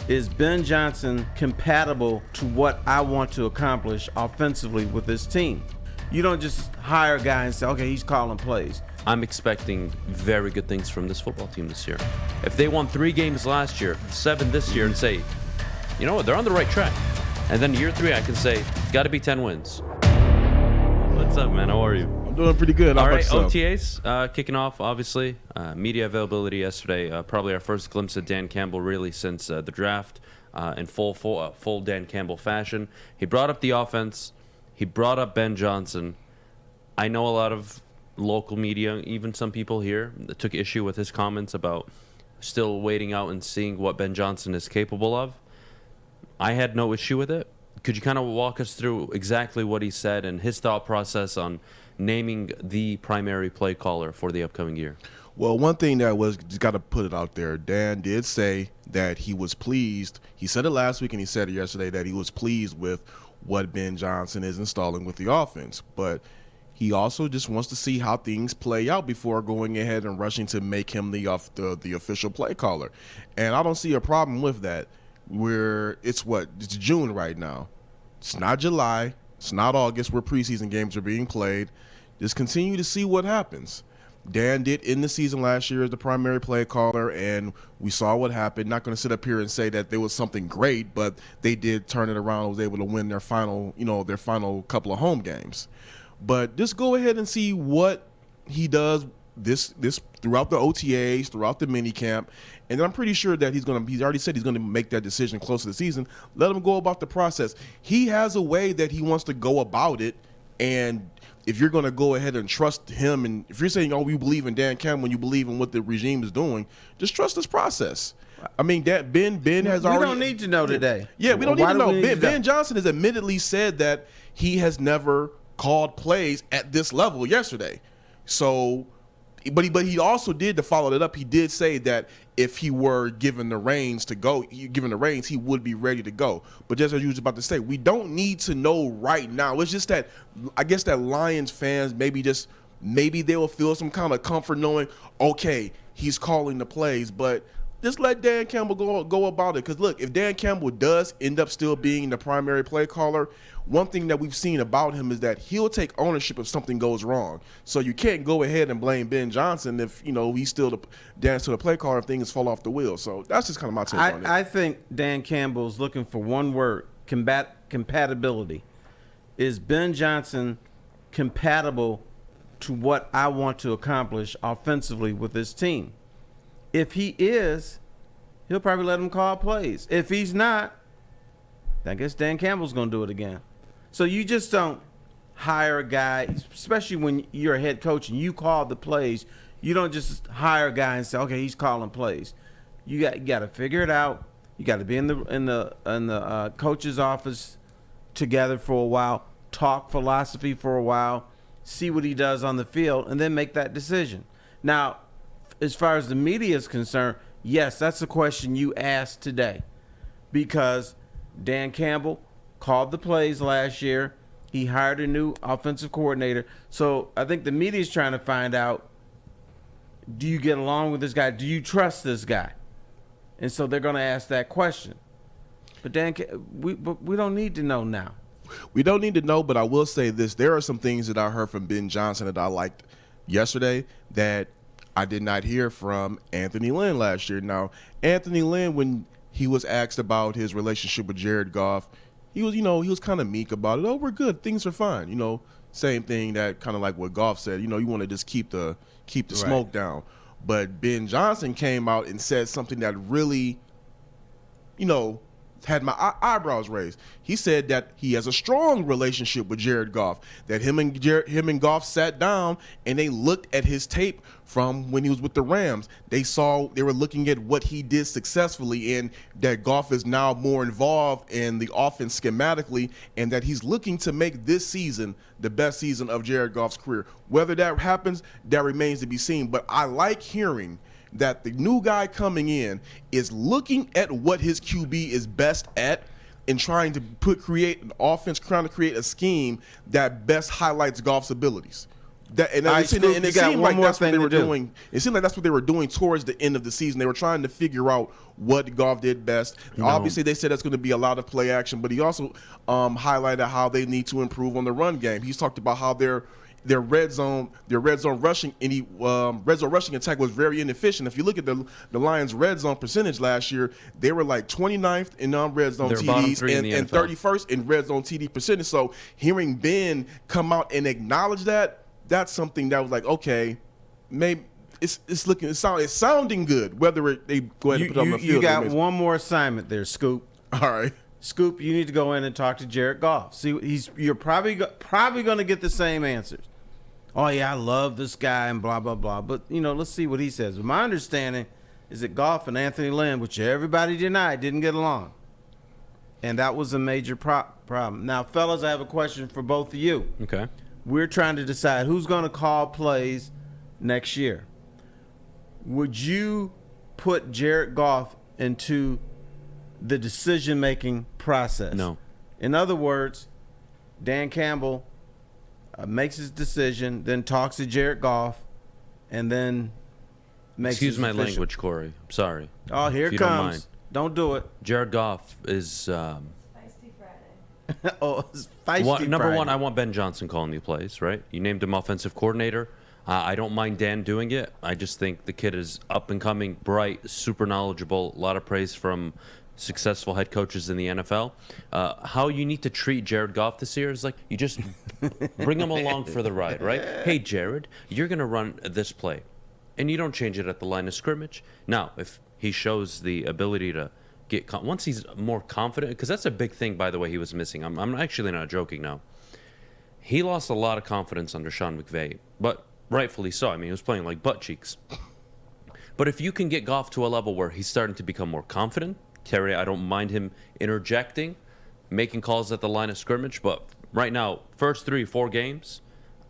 Is Ben Johnson compatible to what I want to accomplish offensively with this team? You don't just hire a guy and say, okay, he's calling plays. I'm expecting very good things from this football team this year. If they won 3 games last year, 7 this year, and say, you know what, they're on the right track. And then year 3, I can say, got to be 10 wins. What's up, man? How are you? I'm doing pretty good. All right, OTAs kicking off, obviously. Media availability yesterday. Probably our first glimpse of Dan Campbell really since the draft in full Dan Campbell fashion. He brought up the offense. He brought up Ben Johnson. I know a lot of local media, even some people here, that took issue with his comments about still waiting out and seeing what Ben Johnson is capable of. I had no issue with it. Could you kind of walk us through exactly what he said and his thought process on naming the primary play caller for the upcoming year? Well, one thing that was, just got to put it out there, Dan did say that he was pleased. He said it last week and he said it yesterday that he was pleased with what Ben Johnson is installing with the offense. But he also just wants to see how things play out before going ahead and rushing to make him the official play caller. And I don't see a problem with that. It's June right now. It's not July. It's not August where preseason games are being played. Just continue to see what happens. Dan did end the season last year as the primary play caller, and we saw what happened. Not going to sit up here and say that there was something great, but they did turn it around and was able to win their final couple of home games. But just go ahead and see what he does this throughout the OTAs, throughout the minicamp, and I'm pretty sure that he's already said he's going to make that decision close to the season. Let him go about the process. He has a way that he wants to go about it, and if you're going to go ahead and trust him, and if you're saying, oh, you believe in Dan Campbell when you believe in what the regime is doing, just trust this process. I mean, that Ben has already. We don't need to know today. Yeah, we don't need to know. Ben Johnson has admittedly said that he has never called plays at this level yesterday. So, but he also did, to follow that up, he did say that if he were given the reins, he would be ready to go. But just as you was about to say, we don't need to know right now. It's just that I guess that Lions fans maybe they will feel some kind of comfort knowing, okay, he's calling the plays, but just let Dan Campbell go about it. Because, look, if Dan Campbell does end up still being the primary play caller, one thing that we've seen about him is that he'll take ownership if something goes wrong. So you can't go ahead and blame Ben Johnson if, he's still Dan's still the play caller if things fall off the wheel. So that's just kind of my take on it. I think Dan Campbell's looking for one word, compatibility. Is Ben Johnson compatible to what I want to accomplish offensively with this team? If he is, he'll probably let him call plays. If he's not, I guess Dan Campbell's going to do it again. So you just don't hire a guy, especially when you're a head coach and you call the plays. You don't just hire a guy and say, okay, he's calling plays. You got to figure it out. You got to be in the coach's office together for a while, talk philosophy for a while, see what he does on the field, and then make that decision. Now, as far as the media is concerned, yes, that's the question you asked today, because Dan Campbell called the plays last year. He hired a new offensive coordinator. So I think the media is trying to find out, do you get along with this guy? Do you trust this guy? And so they're going to ask that question. But we don't need to know now. We don't need to know, but I will say this. There are some things that I heard from Ben Johnson that I liked yesterday that I did not hear from Anthony Lynn last year. Now, Anthony Lynn, when he was asked about his relationship with Jared Goff, he was kind of meek about it. Oh, we're good. Things are fine. Same thing that kind of like what Goff said. You want to just keep the smoke down. But Ben Johnson came out and said something that really, had my eyebrows raised. He said that he has a strong relationship with Jared Goff, that him and Goff sat down and they looked at his tape from when he was with the Rams. They were looking at what he did successfully, and that Goff is now more involved in the offense schematically, and that he's looking to make this season the best season of Jared Goff's career. Whether that happens, that remains to be seen. But I like hearing that the new guy coming in is looking at what his QB is best at and trying to create an offense, trying to create a scheme that best highlights Goff's abilities. All right, Scoop, you it got seemed one like more that's what thing they to were do. doing. It seemed like that's what they were doing towards the end of the season. They were trying to figure out what Goff did best. Obviously, they said that's going to be a lot of play action, but he also highlighted how they need to improve on the run game. He's talked about how their red zone rushing attack was very inefficient. If you look at the Lions' red zone percentage last year, they were like 29th in red zone They're bottom TDs three in and, the and NFL. 31st in red zone TD percentage. So hearing Ben come out and acknowledge that's something that was like, okay, maybe it's sounding good. Whether they go ahead and put it on the field, You got one more assignment there, Scoop. all right. Scoop, you need to go in and talk to Jared Goff. See, you're probably going to get the same answers. Oh yeah, I love this guy and blah blah blah. But let's see what he says. But my understanding is that Goff and Anthony Lynn, which everybody denied, didn't get along, and that was a major problem. Now, fellas, I have a question for both of you. Okay. We're trying to decide who's going to call plays next year. Would you put Jared Goff into the decision-making process? No. In other words, Dan Campbell makes his decision, then talks to Jared Goff, and then makes Excuse his my official. language, Corey. I'm sorry. Oh, here If it you don't comes. mind. Don't do it. Jared Goff is Feisty Friday. Oh, it's feisty number Friday. one. I want Ben Johnson calling the plays. Right? You named him offensive coordinator. I don't mind Dan doing it. I just think the kid is up and coming, bright, super knowledgeable. A lot of praise from successful head coaches in the NFL. How you need to treat Jared Goff this year is like you just bring him along for the ride, right? Hey, Jared, you're going to run this play, and you don't change it at the line of scrimmage. Now, if he shows the ability to get once he's more confident, because that's a big thing, by the way, he was missing. I'm actually not joking now. He lost a lot of confidence under Sean McVay, but rightfully so. I mean, he was playing like butt cheeks. But if you can get Goff to a level where he's starting to become more confident, Terry, I don't mind him interjecting, making calls at the line of scrimmage. But right now, first 3-4 games,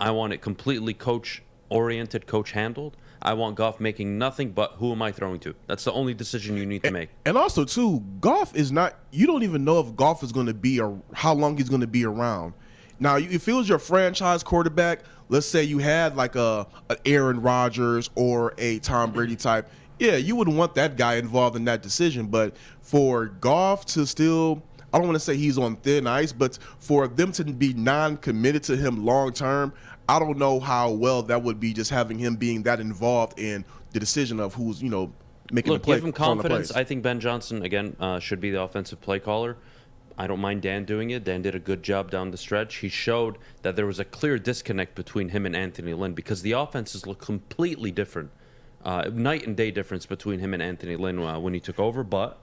I want it completely coach-oriented, coach-handled. I want Goff making nothing but who am I throwing to? That's the only decision you need to make. And also, too, Goff is not – you don't even know if Goff is going to be or how long he's going to be around. Now, if it was your franchise quarterback, let's say you had like an Aaron Rodgers or a Tom Brady type, yeah, you wouldn't want that guy involved in that decision. But for Goff to still – I don't want to say he's on thin ice, but for them to be non-committed to him long-term, I don't know how well that would be just having him being that involved in the decision of who's, making the play. Give him calling the confidence. plays. I think Ben Johnson, again, should be the offensive play caller. I don't mind Dan doing it. Dan did a good job down the stretch. He showed that there was a clear disconnect between him and Anthony Lynn because the offenses look completely different. Night and day difference between him and Anthony Lynn when he took over, but...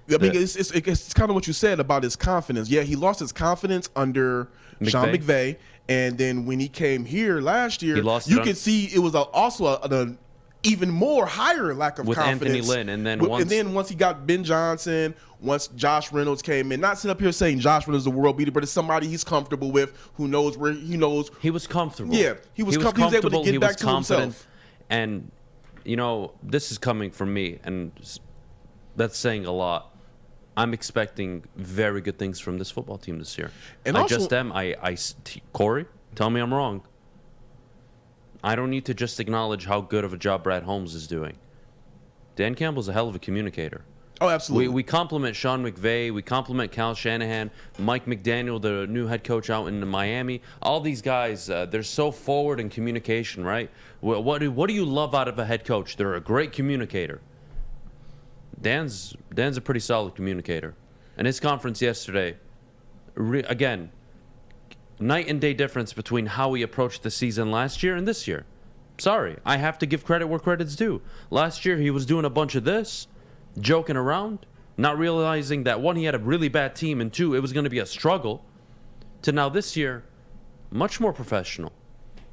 I mean, it's kind of what you said about his confidence. Yeah, he lost his confidence under Sean McVay, and then when he came here last year, you could see it was also an even more higher lack of with confidence. Anthony Lynn, and then once he got Ben Johnson, once Josh Reynolds came in, not sitting up here saying Josh Reynolds is a world beater, but it's somebody he's comfortable with, who knows where he knows. He was comfortable. Yeah, he was comfortable. He was able to get back to himself. And this is coming from me, and that's saying a lot. I'm expecting very good things from this football team this year. And I also, just am. Corey, tell me I'm wrong. I don't need to just acknowledge how good of a job Brad Holmes is doing. Dan Campbell's a hell of a communicator. Oh, absolutely. We compliment Sean McVay. We compliment Cal Shanahan, Mike McDaniel, the new head coach out in Miami. All these guys, they're so forward in communication, right? What do you love out of a head coach? They're a great communicator. Dan's a pretty solid communicator. And his conference yesterday, again, night and day difference between how he approached the season last year and this year. Sorry, I have to give credit where credit's due. Last year, he was doing a bunch of this, joking around, not realizing that, one, he had a really bad team, and two, it was going to be a struggle, to now this year, much more professional.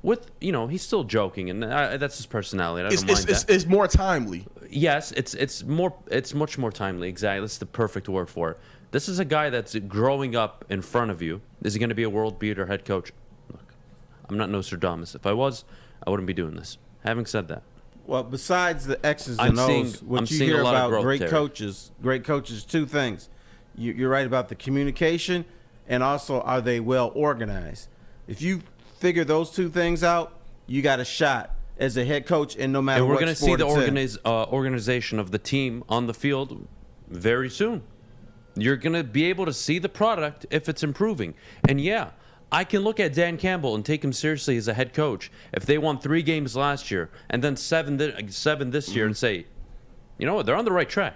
With, he's still joking, and that's his personality. I don't mind that. It's more timely. Yes, it's much more timely. Exactly, that's the perfect word for it. This is a guy that's growing up in front of you. Is he going to be a world beater head coach? Look, I'm not Nostradamus. If I was, I wouldn't be doing this. Having said that, well, besides the X's and O's, what you hear about great coaches, two things. You're right about the communication, and also are they well organized? If you figure those two things out, you got a shot as a head coach, and no matter And we're what going to see sport the it's in. organization of the team on the field very soon. You're going to be able to see the product if it's improving. And yeah, I can look at Dan Campbell and take him seriously as a head coach if they won 3 games last year and then 7 this year and say, you know what, they're on the right track.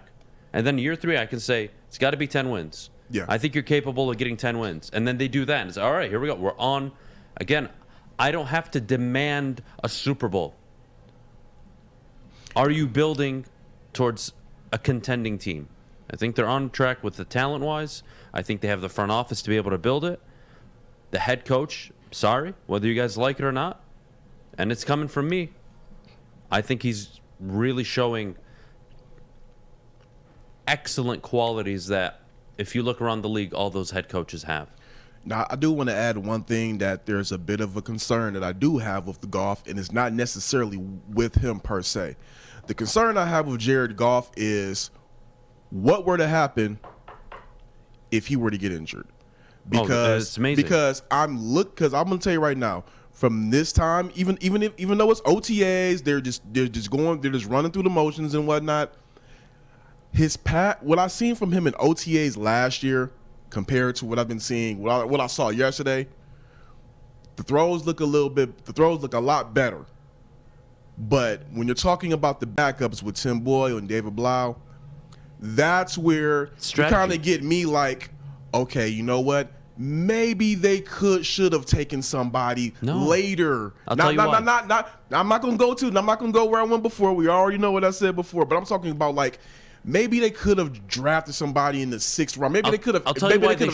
And then year 3, I can say, it's got to be 10 wins. Yeah. I think you're capable of getting 10 wins. And then they do that and it's, all right, here we go. We're on. Again, I don't have to demand a Super Bowl. Are you building towards a contending team? I think they're on track with the talent-wise. I think they have the front office to be able to build it. The head coach, sorry, whether you guys like it or not, and it's coming from me, I think he's really showing excellent qualities that, if you look around the league, all those head coaches have. Now, I do want to add one thing that there's a bit of a concern that I do have with the Goff, and it's not necessarily with him per se. The concern I have with Jared Goff is what were to happen if he were to get injured. It's amazing. Because I'm gonna tell you right now, from this time, even though it's OTAs, they're just running through the motions and whatnot. What I seen from him in OTAs last year compared to what I've been seeing, what I saw yesterday, the throws look a lot better. But when you're talking about the backups with Tim Boyle and David Blau, that's where you kind of get me like, okay, you know what? Maybe they should have taken somebody later. I'll tell you why. I'm not gonna go where I went before. We already know what I said before, but I'm talking about like maybe they could have drafted somebody in the 6th round. Maybe they could have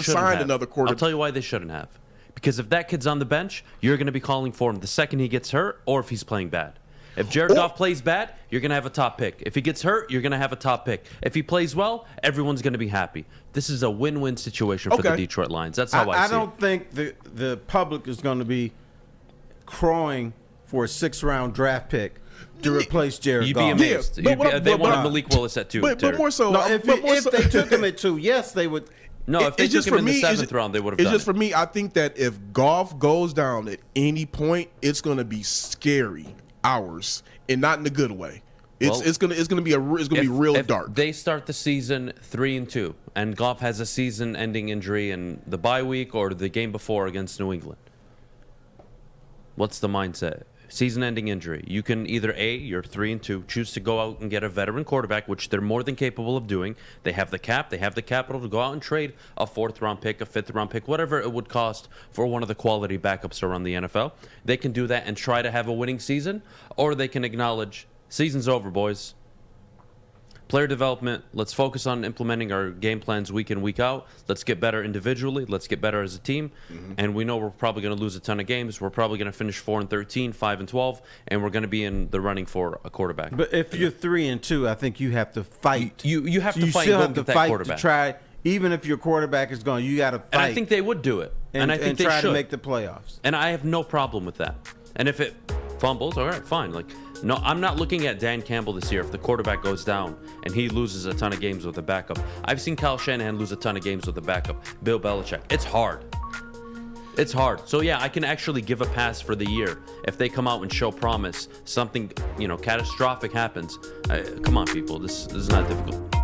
signed another quarterback. I'll tell you why they shouldn't have. Because if that kid's on the bench, you're going to be calling for him the second he gets hurt or if he's playing bad. If Jared Goff plays bad, you're going to have a top pick. If he gets hurt, you're going to have a top pick. If he plays well, everyone's going to be happy. This is a win-win situation for the Detroit Lions. That's how I see it. I don't think the public is going to be crowing for a 6th-round draft pick to replace Jared You'd Goff. be amazed. Yeah, They wanted Malik Willis at 2. But more so, No, if they took him at 2, yes, they would. No, if they took him in the 7th round, they would have done it. It's just for me, I think that if Goff goes down at any point, it's going to be scary hours, and not in a good way. It's going to be real dark. If they start the season 3-2, and Goff has a season-ending injury in the bye week or the game before against New England, what's the mindset? Season-ending injury. You can either you're 3-2, choose to go out and get a veteran quarterback, which they're more than capable of doing. They have the cap, they have the capital to go out and trade a 4th-round pick, a 5th-round pick, whatever it would cost for one of the quality backups around the NFL. They can do that and try to have a winning season, or they can acknowledge season's over, boys. Player development, let's focus on implementing our game plans week in, week out. Let's get better individually. Let's get better as a team. Mm-hmm. And we know we're probably going to lose a ton of games. We're probably going to finish 4-13, 5-12, and we're going to be in the running for a quarterback. But if you're 3-2, I think you have to fight. You have to fight still and go have to get that fight quarterback. to try. Even if your quarterback is gone, you got to fight. And I think they would do it. And I think they try should to make the playoffs. And I have no problem with that. And if it fumbles, all right, fine. No, I'm not looking at Dan Campbell this year if the quarterback goes down and he loses a ton of games with a backup. I've seen Kyle Shanahan lose a ton of games with a backup. Bill Belichick. It's hard. It's hard. So, yeah, I can actually give a pass for the year if they come out and show promise. Something, catastrophic happens. Come on, people. This is not difficult.